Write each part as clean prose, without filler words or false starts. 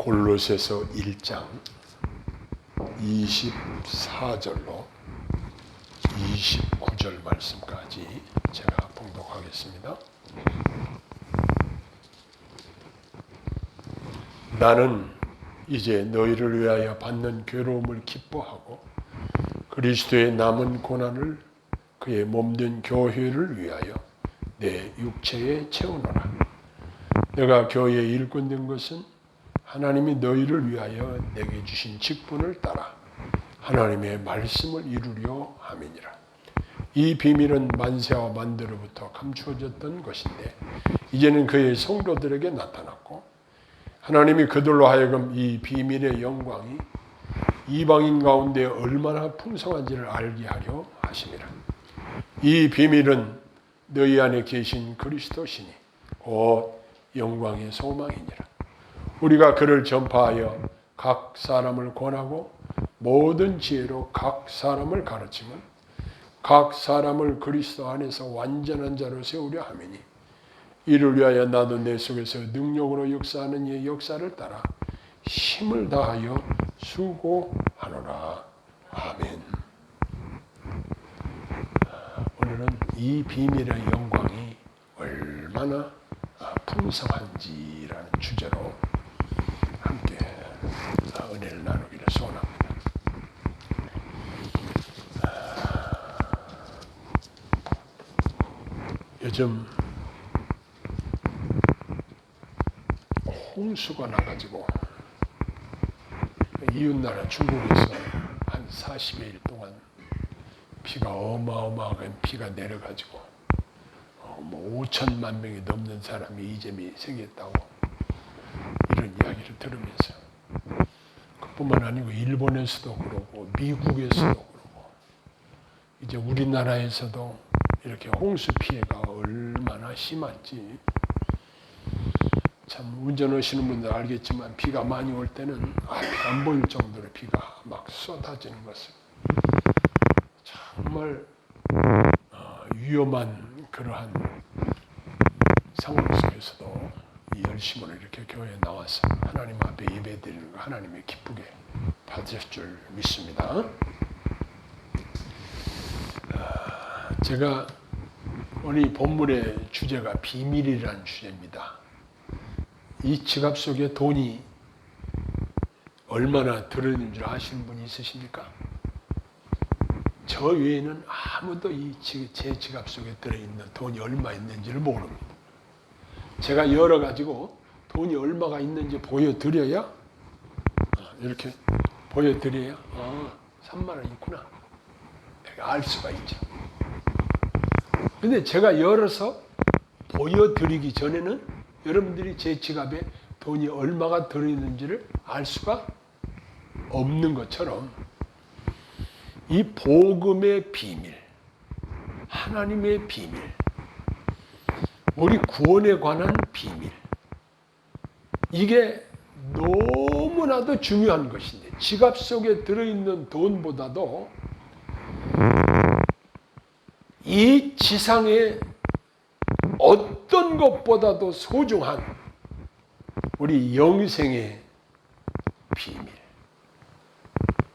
골로새서 1장 24절로 29절 말씀까지 제가 봉독하겠습니다. 나는 이제 너희를 위하여 받는 괴로움을 기뻐하고 그리스도의 남은 고난을 그의 몸된 교회를 위하여 내 육체에 채우노라. 내가 교회의 일꾼 된 것은 하나님이 너희를 위하여 내게 주신 직분을 따라 하나님의 말씀을 이루려 함이니라. 이 비밀은 만세와 만대로부터 감추어졌던 것인데 이제는 그의 성도들에게 나타났고 하나님이 그들로 하여금 이 비밀의 영광이 이방인 가운데 얼마나 풍성한지를 알게 하려 하심이라. 이 비밀은 너희 안에 계신 그리스도시니 곧 영광의 소망이니라. 우리가 그를 전파하여 각 사람을 권하고 모든 지혜로 각 사람을 가르치면 각 사람을 그리스도 안에서 완전한 자로 세우려 함이니 이를 위하여 나도 내 속에서 능력으로 역사하는 이의 역사를 따라 힘을 다하여 수고하노라. 아멘. 오늘은 이 비밀의 영광이 얼마나 풍성한지라는 주제로 함께 은혜를 나누기를 소원합니다. 요즘 홍수가 나가지고 이웃나라 중국에서 한 40여일 동안 비가 어마어마하게 비가 내려가지고 5천만 명이 넘는 사람이 이재민이 생겼다고 이런 이야기를 들으면서 그뿐만 아니고 일본에서도 그러고 미국에서도 그러고 이제 우리나라에서도 이렇게 홍수 피해가 얼마나 심한지 참 운전하시는 분들 알겠지만 비가 많이 올 때는 앞이 안 보일 정도로 비가 막 쏟아지는 것을 정말 위험한 그러한 상황 속에서도 이 열심으로 이렇게 교회에 나와서 하나님 앞에 예배드리는 거 하나님이 기쁘게 받으실 줄 믿습니다. 제가 오늘 본문의 주제가 비밀이라는 주제입니다. 이 지갑 속에 돈이 얼마나 들어있는 줄 아시는 분이 있으십니까? 저 외에는 아무도 제 지갑 속에 들어있는 돈이 얼마 있는지를 모릅니다. 제가 열어가지고 돈이 얼마가 있는지 보여드려야 이렇게 보여드려야 3만 원 있구나 알 수가 있죠. 근데 제가 열어서 보여드리기 전에는 여러분들이 제 지갑에 돈이 얼마가 들어있는지를 알 수가 없는 것처럼 이 복음의 비밀, 하나님의 비밀, 우리 구원에 관한 비밀, 이게 너무나도 중요한 것인데 지갑 속에 들어있는 돈보다도 이 지상의 어떤 것보다도 소중한 우리 영생의 비밀,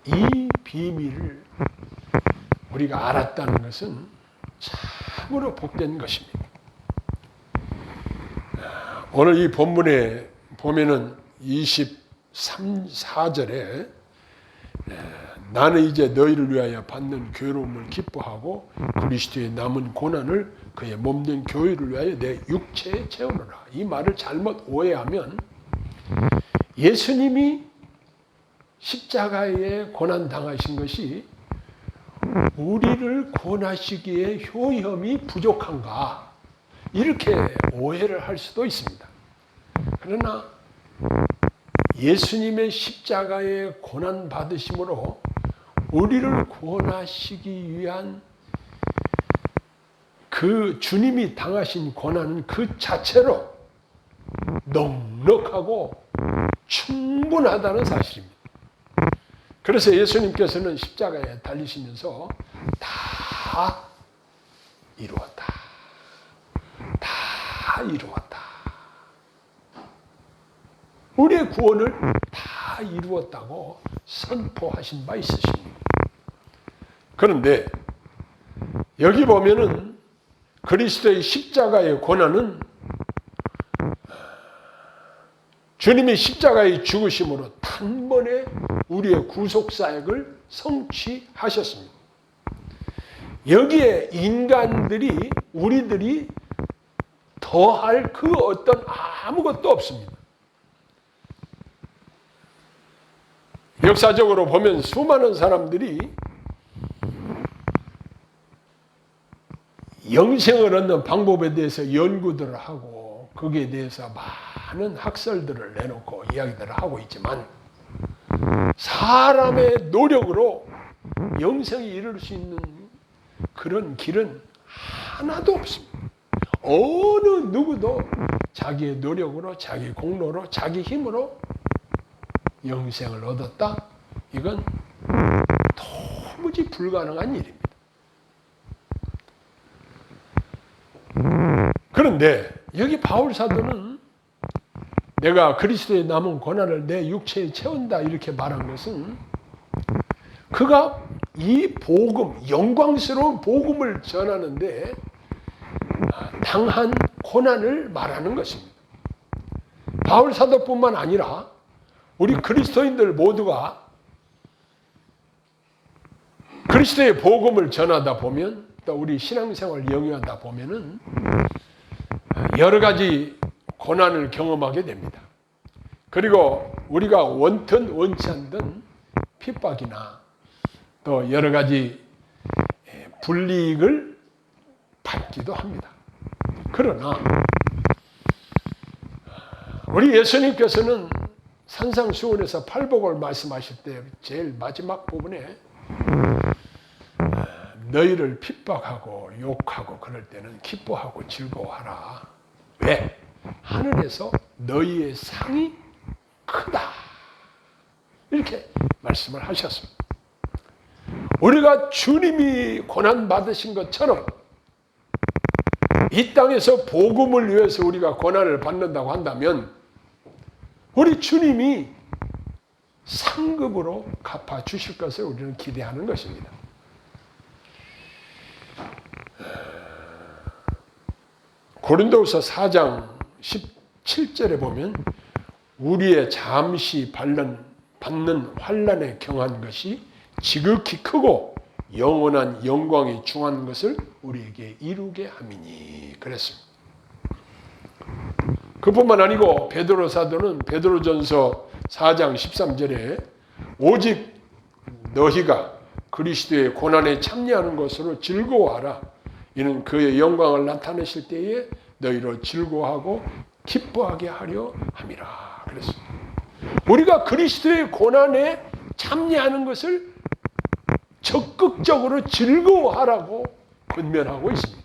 이 비밀을 우리가 알았다는 것은 참으로 복된 것입니다. 오늘 이 본문에 보면은 24절에 나는 이제 너희를 위하여 받는 괴로움을 기뻐하고 그리스도의 남은 고난을 그의 몸된 교회를 위하여 내 육체에 채우노라. 이 말을 잘못 오해하면 예수님이 십자가에 고난 당하신 것이 우리를 구원하시기에 효험이 부족한가 이렇게 오해를 할 수도 있습니다. 그러나 예수님의 십자가의 고난 받으심으로 우리를 구원하시기 위한 그 주님이 당하신 고난은 그 자체로 넉넉하고 충분하다는 사실입니다. 그래서 예수님께서는 십자가에 달리시면서 다 이루었다. 다 이루었다. 우리의 구원을 다 이루었다고 선포하신 바 있으십니다. 그런데 여기 보면은 그리스도의 십자가의 고난은 주님이 십자가의 죽으심으로 단번에 우리의 구속사역을 성취하셨습니다. 여기에 인간들이, 우리들이 더할 그 어떤 아무것도 없습니다. 역사적으로 보면 수많은 사람들이 영생을 얻는 방법에 대해서 연구들을 하고 거기에 대해서 많은 학설들을 내놓고 이야기들을 하고 있지만 사람의 노력으로 영생에 이를 수 있는 그런 길은 하나도 없습니다. 어느 누구도 자기의 노력으로, 자기 공로로, 자기 힘으로 영생을 얻었다? 이건 도무지 불가능한 일입니다. 그런데 여기 바울 사도는 내가 그리스도의 남은 고난을 내 육체에 채운다 이렇게 말한 것은 그가 이 복음, 영광스러운 복음을 전하는데 당한 고난을 말하는 것입니다. 바울 사도뿐만 아니라 우리 그리스도인들 모두가 그리스도의 복음을 전하다 보면 또 우리 신앙생활을 영위하다 보면은 여러 가지 고난을 경험하게 됩니다. 그리고 우리가 원튼 원치 않던 핍박이나 또 여러 가지 불이익을 받기도 합니다. 그러나 우리 예수님께서는 산상수훈에서 팔복을 말씀하실 때 제일 마지막 부분에 너희를 핍박하고 욕하고 그럴 때는 기뻐하고 즐거워하라. 왜? 하늘에서 너희의 상이 크다. 이렇게 말씀을 하셨습니다. 우리가 주님이 고난받으신 것처럼 이 땅에서 복음을 위해서 우리가 고난을 받는다고 한다면 우리 주님이 상급으로 갚아주실 것을 우리는 기대하는 것입니다. 고린도후서 4장 17절에 보면 우리의 잠시 받는 환난에 경한 것이 지극히 크고 영원한 영광이 중한 것을 우리에게 이루게 함이니 그랬습니다. 그뿐만 아니고 베드로 사도는 베드로전서 4장 13절에 오직 너희가 그리스도의 고난에 참여하는 것으로 즐거워하라. 이는 그의 영광을 나타내실 때에 너희로 즐거워하고 기뻐하게 하려 함이라. 그랬습니다. 우리가 그리스도의 고난에 참여하는 것을 적극적으로 즐거워하라고 권면하고 있습니다.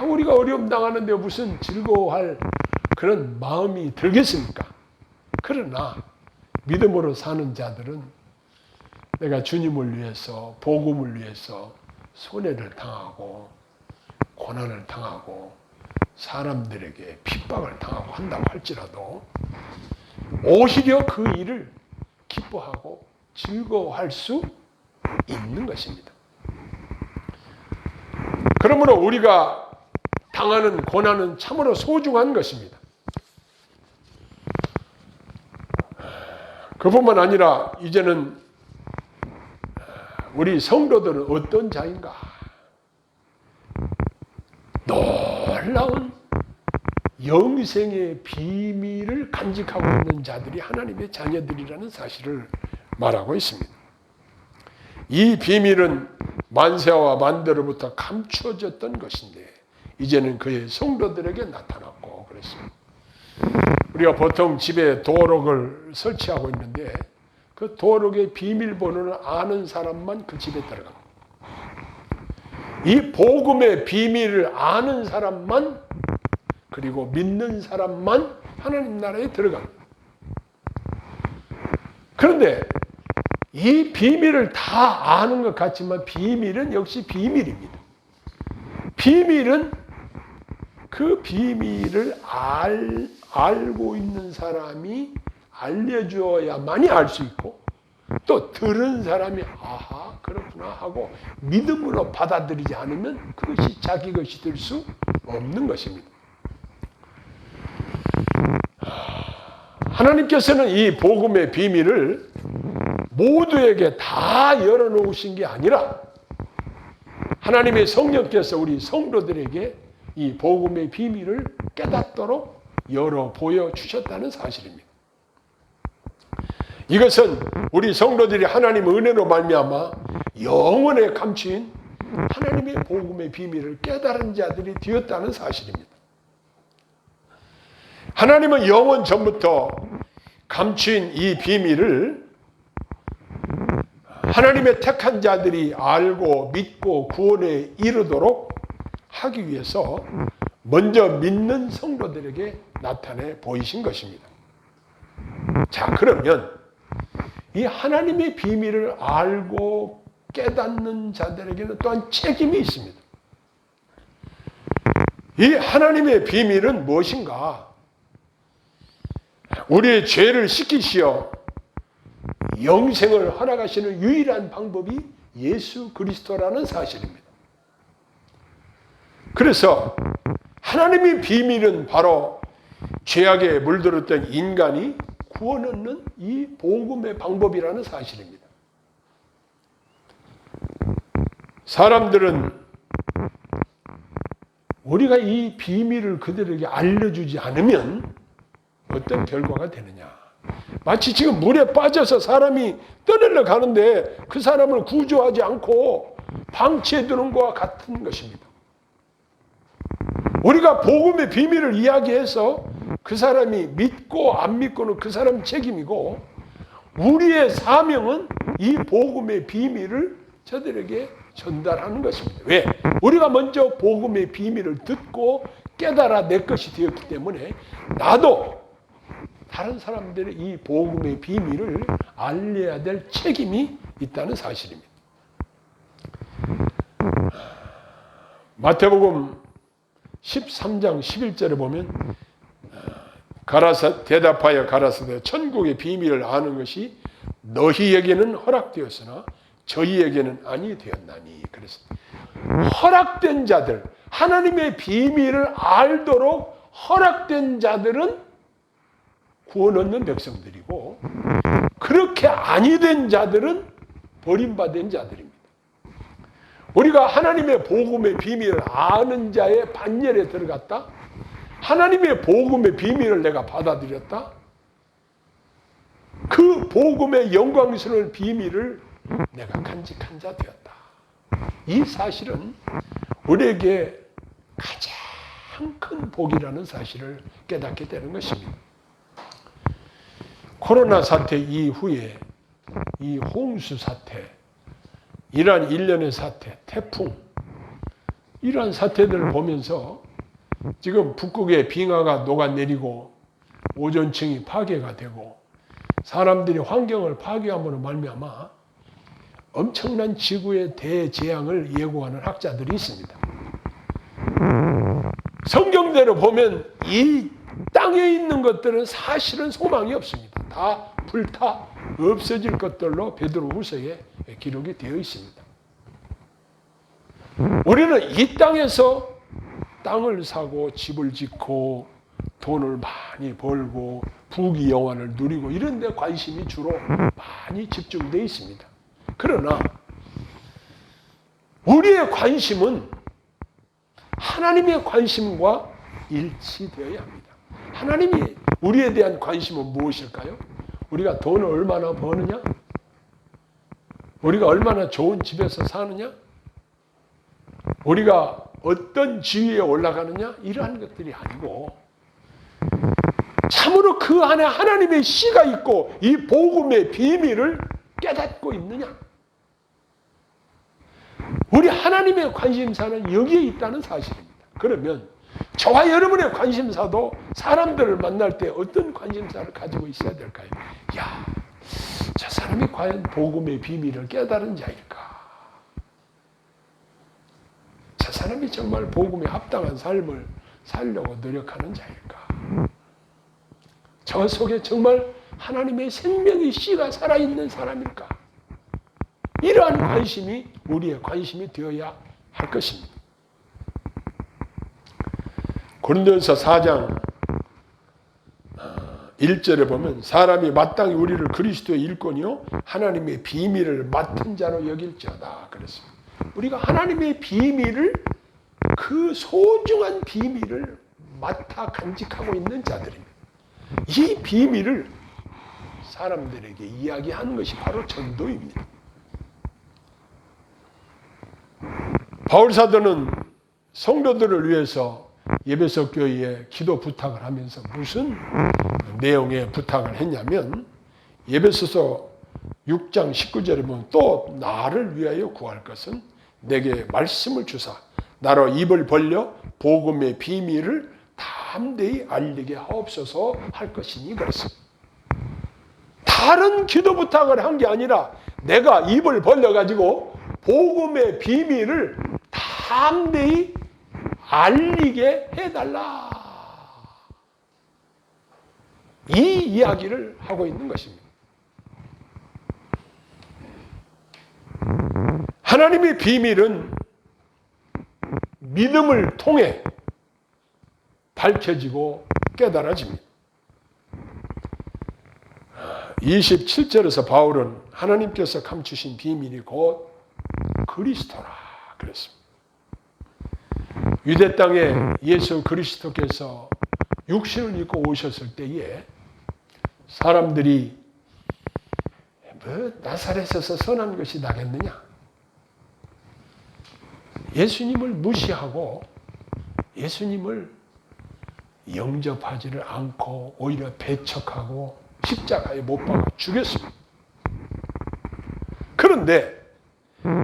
우리가 어려움 당하는데 무슨 즐거워할 그런 마음이 들겠습니까? 그러나 믿음으로 사는 자들은 내가 주님을 위해서, 복음을 위해서 손해를 당하고 고난을 당하고 사람들에게 핍박을 당하고 한다고 할지라도 오히려 그 일을 기뻐하고 즐거워할 수 있는 것입니다. 그러므로 우리가 당하는 고난은 참으로 소중한 것입니다. 그뿐만 아니라 이제는 우리 성도들은 어떤 자인가? 놀라운 영생의 비밀을 간직하고 있는 자들이 하나님의 자녀들이라는 사실을 말하고 있습니다. 이 비밀은 만세와 만대로부터 감추어졌던 것인데 이제는 그의 성도들에게 나타났고 그랬습니다. 우리가 보통 집에 도록을 설치하고 있는데 그 도록의 비밀번호를 아는 사람만 그 집에 들어갑니다. 이 복음의 비밀을 아는 사람만 그리고 믿는 사람만 하나님 나라에 들어갑니다. 그런데 이 비밀을 다 아는 것 같지만 비밀은 역시 비밀입니다. 비밀은 그 비밀을 알고 있는 사람이 알려주어야만이 알 수 있고, 또 들은 사람이 아하 그렇구나 하고 믿음으로 받아들이지 않으면 그것이 자기 것이 될 수 없는 것입니다. 하나님께서는 이 복음의 비밀을 모두에게 다 열어놓으신 게 아니라 하나님의 성령께서 우리 성도들에게 이 복음의 비밀을 깨닫도록 열어 보여주셨다는 사실입니다. 이것은 우리 성도들이 하나님의 은혜로 말미암아 영원에 감추인 하나님의 복음의 비밀을 깨달은 자들이 되었다는 사실입니다. 하나님은 영원 전부터 감추인 이 비밀을 하나님의 택한 자들이 알고 믿고 구원에 이르도록 하기 위해서 먼저 믿는 성도들에게 나타내 보이신 것입니다. 자, 그러면 이 하나님의 비밀을 알고 깨닫는 자들에게는 또한 책임이 있습니다. 이 하나님의 비밀은 무엇인가? 우리의 죄를 씻기시어 영생을 허락하시는 유일한 방법이 예수 그리스도라는 사실입니다. 그래서 하나님의 비밀은 바로 죄악에 물들었던 인간이 구원 얻는 이 복음의 방법이라는 사실입니다. 사람들은 우리가 이 비밀을 그들에게 알려주지 않으면 어떤 결과가 되느냐. 마치 지금 물에 빠져서 사람이 떠내려 가는데 그 사람을 구조하지 않고 방치해 두는 것과 같은 것입니다. 우리가 복음의 비밀을 이야기해서 그 사람이 믿고 안 믿고는 그 사람 책임이고, 우리의 사명은 이 복음의 비밀을 저들에게 전달하는 것입니다. 왜? 우리가 먼저 복음의 비밀을 듣고 깨달아 내 것이 되었기 때문에 나도 다른 사람들의 이 복음의 비밀을 알려야 될 책임이 있다는 사실입니다. 마태복음 13장 11절에 보면 대답하여 가라사대 천국의 비밀을 아는 것이 너희에게는 허락되었으나 저희에게는 아니 되었나니. 그래서 허락된 자들, 하나님의 비밀을 알도록 허락된 자들은 구원 얻는 백성들이고, 그렇게 아니 된 자들은 버림받은 자들입니다. 우리가 하나님의 복음의 비밀을 아는 자의 반열에 들어갔다, 하나님의 복음의 비밀을 내가 받아들였다, 그 복음의 영광스러운 비밀을 내가 간직한 자 되었다. 이 사실은 우리에게 가장 큰 복이라는 사실을 깨닫게 되는 것입니다. 코로나 사태 이후에 이 홍수 사태, 이러한 일련의 사태, 태풍, 이러한 사태들을 보면서 지금 북극의 빙하가 녹아내리고 오존층이 파괴가 되고 사람들이 환경을 파괴함으로 말미암아 엄청난 지구의 대재앙을 예고하는 학자들이 있습니다. 성경대로 보면 이 땅에 있는 것들은 사실은 소망이 없습니다. 다 불타 없어질 것들로 베드로후서에 기록이 되어 있습니다. 우리는 이 땅에서 땅을 사고 집을 짓고 돈을 많이 벌고 부귀영화를 누리고 이런 데 관심이 주로 많이 집중되어 있습니다. 그러나 우리의 관심은 하나님의 관심과 일치되어야 합니다. 하나님이 우리에 대한 관심은 무엇일까요? 우리가 돈을 얼마나 버느냐? 우리가 얼마나 좋은 집에서 사느냐? 우리가 어떤 지위에 올라가느냐? 이러한 것들이 아니고 참으로 그 안에 하나님의 씨가 있고 이 복음의 비밀을 깨닫고 있느냐? 우리 하나님의 관심사는 여기에 있다는 사실입니다. 그러면 저와 여러분의 관심사도 사람들을 만날 때 어떤 관심사를 가지고 있어야 될까요? 야, 저 사람이 과연 복음의 비밀을 깨달은 자일까? 저 사람이 정말 복음에 합당한 삶을 살려고 노력하는 자일까? 저 속에 정말 하나님의 생명의 씨가 살아있는 사람일까? 이러한 관심이 우리의 관심이 되어야 할 것입니다. 고린도전서 4장 1절에 보면 사람이 마땅히 우리를 그리스도의 일꾼이요 하나님의 비밀을 맡은 자로 여길지어다 그랬습니다. 우리가 하나님의 비밀을 그 소중한 비밀을 맡아 간직하고 있는 자들입니다. 이 비밀을 사람들에게 이야기하는 것이 바로 전도입니다. 바울 사도는 성도들을 위해서 에베소 교회에 기도 부탁을 하면서 무슨 내용의 부탁을 했냐면 에베소서 6장 19절에 보면 또 나를 위하여 구할 것은 내게 말씀을 주사 나로 입을 벌려 복음의 비밀을 담대히 알리게 하옵소서 할 것이니 그랬습니다. 다른 기도 부탁을 한 게 아니라 내가 입을 벌려가지고 복음의 비밀을 담대히 알리게 해달라. 이 이야기를 하고 있는 것입니다. 하나님의 비밀은 믿음을 통해 밝혀지고 깨달아집니다. 27절에서 바울은 하나님께서 감추신 비밀이 곧 그리스도라 그랬습니다. 유대 땅에 예수 그리스도께서 육신을 입고 오셨을 때에 사람들이 뭐 나사렛에서 선한 것이 나겠느냐? 예수님을 무시하고 예수님을 영접하지를 않고 오히려 배척하고 십자가에 못 박아 죽였습니다. 그런데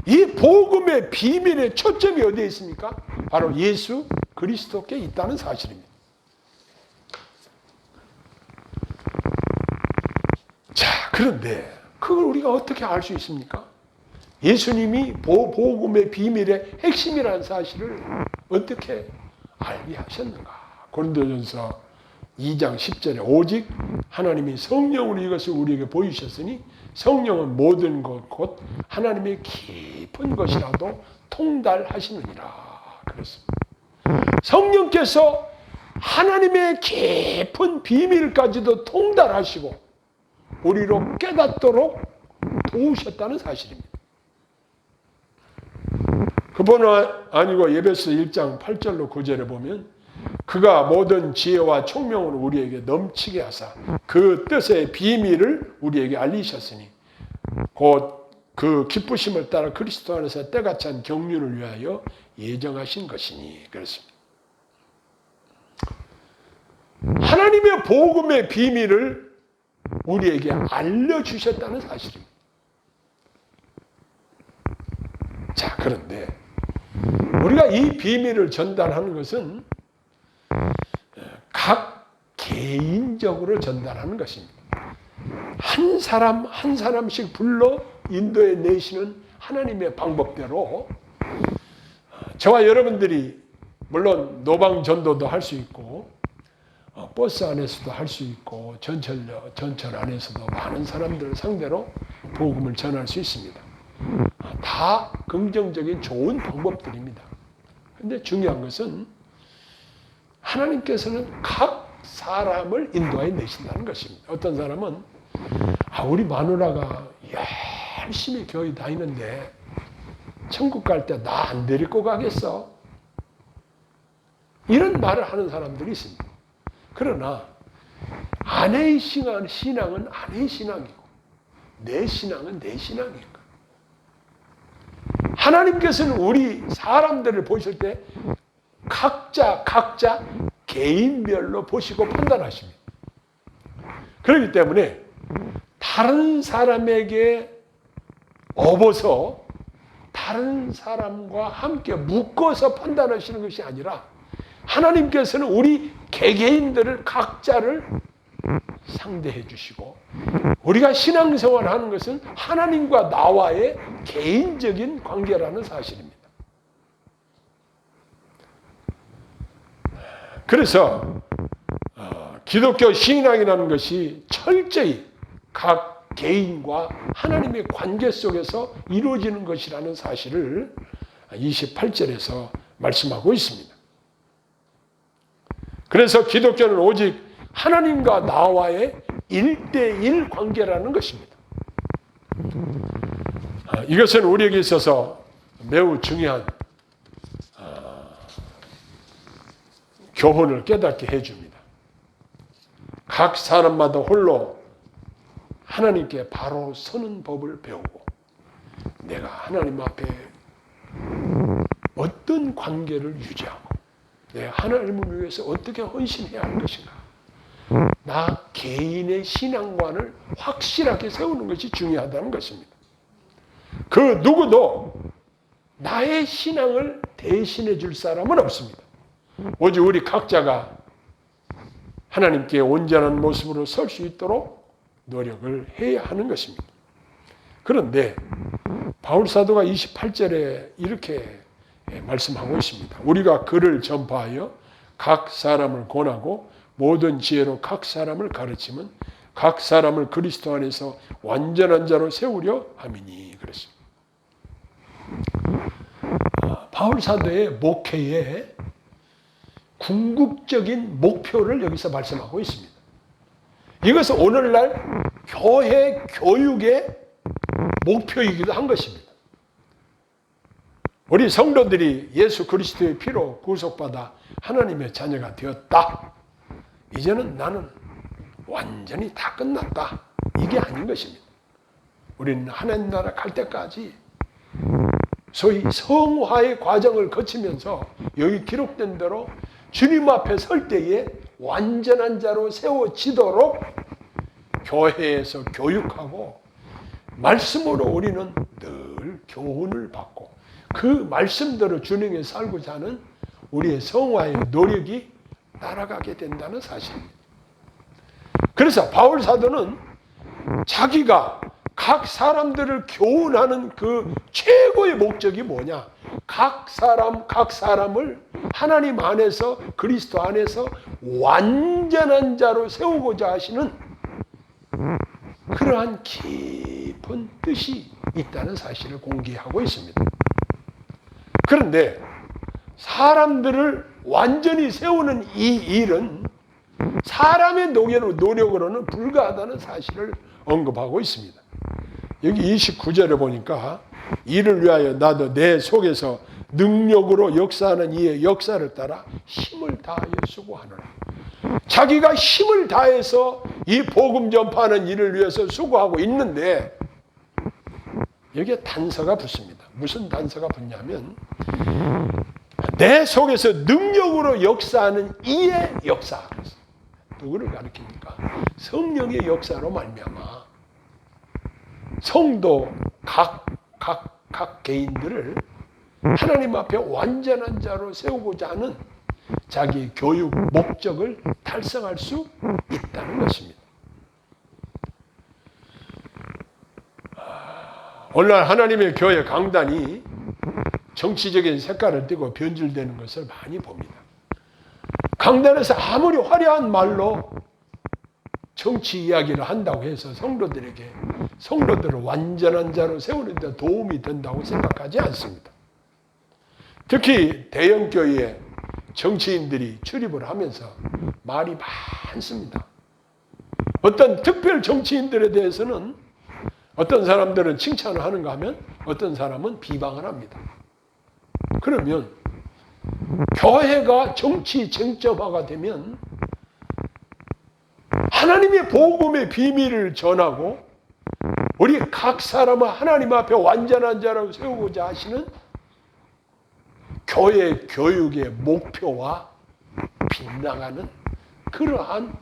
이 복음의 비밀의 초점이 어디에 있습니까? 바로 예수 그리스도께 있다는 사실입니다. 자, 그런데 그걸 우리가 어떻게 알 수 있습니까? 예수님이 복음의 비밀의 핵심이라는 사실을 어떻게 알게 하셨는가? 고린도전서 2장 10절에 오직 하나님이 성령으로 이것을 우리에게 보이셨으니 성령은 모든 것 곧 하나님의 깊은 것이라도 통달하시느니라 그랬습니다. 성령께서 하나님의 깊은 비밀까지도 통달하시고 우리로 깨닫도록 도우셨다는 사실입니다. 그뿐 아니고 에베소 1장 8절로 9절에 보면 그가 모든 지혜와 총명으로 우리에게 넘치게 하사 그 뜻의 비밀을 우리에게 알리셨으니 곧 그 기쁘심을 따라 그리스도 안에서 때가 찬 경륜을 위하여 예정하신 것이니 그렇습니다. 하나님의 복음의 비밀을 우리에게 알려주셨다는 사실입니다. 자, 그런데 우리가 이 비밀을 전달하는 것은 각 개인적으로 전달하는 것입니다. 한 사람 한 사람씩 불러 인도해 내시는 하나님의 방법대로 저와 여러분들이 물론 노방전도도 할 수 있고 버스 안에서도 할 수 있고 전철 안에서도 많은 사람들을 상대로 복음을 전할 수 있습니다. 다 긍정적인 좋은 방법들입니다. 그런데 중요한 것은 하나님께서는 각 사람을 인도해 내신다는 것입니다. 어떤 사람은 우리 마누라가 열심히 교회 다니는데 천국 갈 때 나 안 데리고 가겠어? 이런 말을 하는 사람들이 있습니다. 그러나 아내의 신앙은 아내의 신앙이고 내 신앙은 내 신앙이고 하나님께서는 우리 사람들을 보실 때 각자 개인별로 보시고 판단하십니다. 그렇기 때문에 다른 사람에게 업어서 다른 사람과 함께 묶어서 판단하시는 것이 아니라 하나님께서는 우리 개개인들을 각자를 상대해 주시고 우리가 신앙생활을 하는 것은 하나님과 나와의 개인적인 관계라는 사실입니다. 그래서 기독교 신앙이라는 것이 철저히 각 개인과 하나님의 관계 속에서 이루어지는 것이라는 사실을 28절에서 말씀하고 있습니다. 그래서 기독교는 오직 하나님과 나와의 1대1 관계라는 것입니다. 이것은 우리에게 있어서 매우 중요한 교훈을 깨닫게 해줍니다. 각 사람마다 홀로 하나님께 바로 서는 법을 배우고 내가 하나님 앞에 어떤 관계를 유지하고 내가 하나님을 위해서 어떻게 헌신해야 할 것인가, 나 개인의 신앙관을 확실하게 세우는 것이 중요하다는 것입니다. 그 누구도 나의 신앙을 대신해 줄 사람은 없습니다. 오직 우리 각자가 하나님께 온전한 모습으로 설 수 있도록 노력을 해야 하는 것입니다. 그런데 바울 사도가 28절에 이렇게 말씀하고 있습니다. 우리가 그를 전파하여 각 사람을 권하고 모든 지혜로 각 사람을 가르치면 각 사람을 그리스도 안에서 완전한 자로 세우려 함이니 그랬습니다. 바울 사도의 목회의 궁극적인 목표를 여기서 말씀하고 있습니다. 이것은 오늘날 교회 교육의 목표이기도 한 것입니다. 우리 성도들이 예수 그리스도의 피로 구속받아 하나님의 자녀가 되었다. 이제는 나는 완전히 다 끝났다. 이게 아닌 것입니다. 우리는 하나님 나라 갈 때까지 소위 성화의 과정을 거치면서 여기 기록된 대로 주님 앞에 설 때에 완전한 자로 세워지도록 교회에서 교육하고 말씀으로 우리는 늘 교훈을 받고 그 말씀대로 준행해 살고자 하는 우리의 성화의 노력이 날아가게 된다는 사실입니다. 그래서 바울 사도는 자기가 각 사람들을 교훈하는 그 최고의 목적이 뭐냐? 각 사람을 하나님 안에서 그리스도 안에서 완전한 자로 세우고자 하시는 그러한 깊은 뜻이 있다는 사실을 공개하고 있습니다. 그런데 사람들을 완전히 세우는 이 일은 사람의 노력으로는 불가하다는 사실을 언급하고 있습니다. 여기 29절에 보니까 이를 위하여 나도 내 속에서 능력으로 역사하는 이의 역사를 따라 힘을 다하여 수고하노라. 자기가 힘을 다해서 이 복음 전파하는 일을 위해서 수고하고 있는데 여기에 단서가 붙습니다. 무슨 단서가 붙냐면 내 속에서 능력으로 역사하는 이의 역사. 누구를 가리킵니까? 성령의 역사로 말미암아 성도 각 개인들을 하나님 앞에 완전한 자로 세우고자 하는 자기의 교육 목적을 달성할 수 있다는 것입니다. 오늘날 하나님의 교회 강단이 정치적인 색깔을 띠고 변질되는 것을 많이 봅니다. 강단에서 아무리 화려한 말로 정치 이야기를 한다고 해서 성도들을 완전한 자로 세우는 데 도움이 된다고 생각하지 않습니다. 특히 대형교회에 정치인들이 출입을 하면서 말이 많습니다. 어떤 특별 정치인들에 대해서는 어떤 사람들은 칭찬을 하는가 하면 어떤 사람은 비방을 합니다. 그러면 교회가 정치 쟁점화가 되면 하나님의 복음의 비밀을 전하고 우리 각 사람을 하나님 앞에 완전한 자로 세우고자 하시는 교회 교육의 목표와 빗나가는 그러한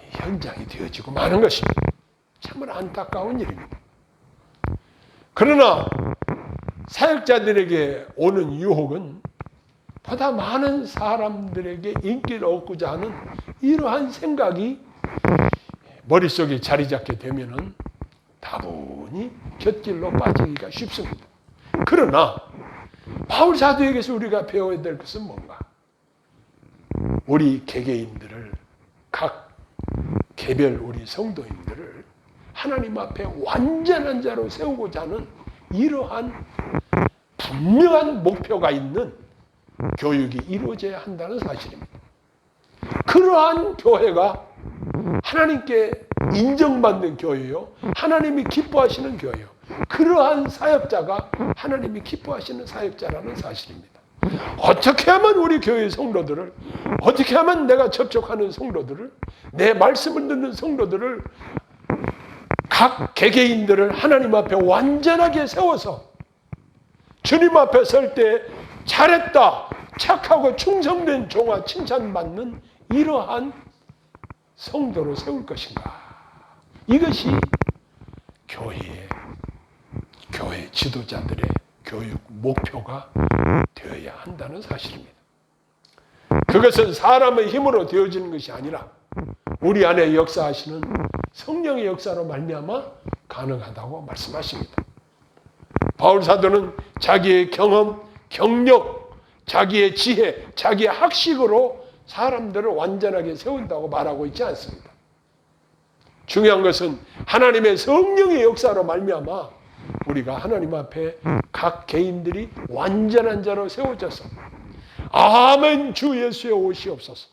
현장이 되어지고 마는 것입니다. 참으로 안타까운 일입니다. 그러나 사역자들에게 오는 유혹은 보다 많은 사람들에게 인기를 얻고자 하는 이러한 생각이 머릿속에 자리 잡게 되면은 다분히 곁길로 빠지기가 쉽습니다. 그러나 바울 사도에게서 우리가 배워야 될 것은 뭔가? 우리 개개인들을 각 개별 우리 성도님들을 하나님 앞에 완전한 자로 세우고자 하는 이러한 분명한 목표가 있는 교육이 이루어져야 한다는 사실입니다. 그러한 교회가 하나님께 인정받는 교회요, 하나님이 기뻐하시는 교회요, 그러한 사역자가 하나님이 기뻐하시는 사역자라는 사실입니다. 어떻게 하면 우리 교회 성도들을, 어떻게 하면 내가 접촉하는 성도들을, 내 말씀을 듣는 성도들을, 각 개개인들을 하나님 앞에 완전하게 세워서 주님 앞에 설 때 잘했다, 착하고 충성된 종아 칭찬받는 이러한 성도로 세울 것인가. 이것이 교회 지도자들의 교육 목표가 되어야 한다는 사실입니다. 그것은 사람의 힘으로 되어지는 것이 아니라 우리 안에 역사하시는 성령의 역사로 말미암아 가능하다고 말씀하십니다. 바울 사도는 자기의 경험, 경력, 자기의 지혜, 자기의 학식으로 사람들을 완전하게 세운다고 말하고 있지 않습니다. 중요한 것은 하나님의 성령의 역사로 말미암아 우리가 하나님 앞에 각 개인들이 완전한 자로 세워져서 아멘 주 예수의 오시옵소서,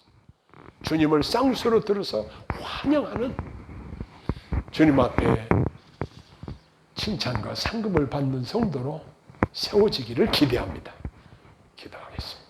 주님을 쌍수로 들어서 환영하는, 주님 앞에 칭찬과 상급을 받는 성도로 세워지기를 기대합니다. 기도하겠습니다.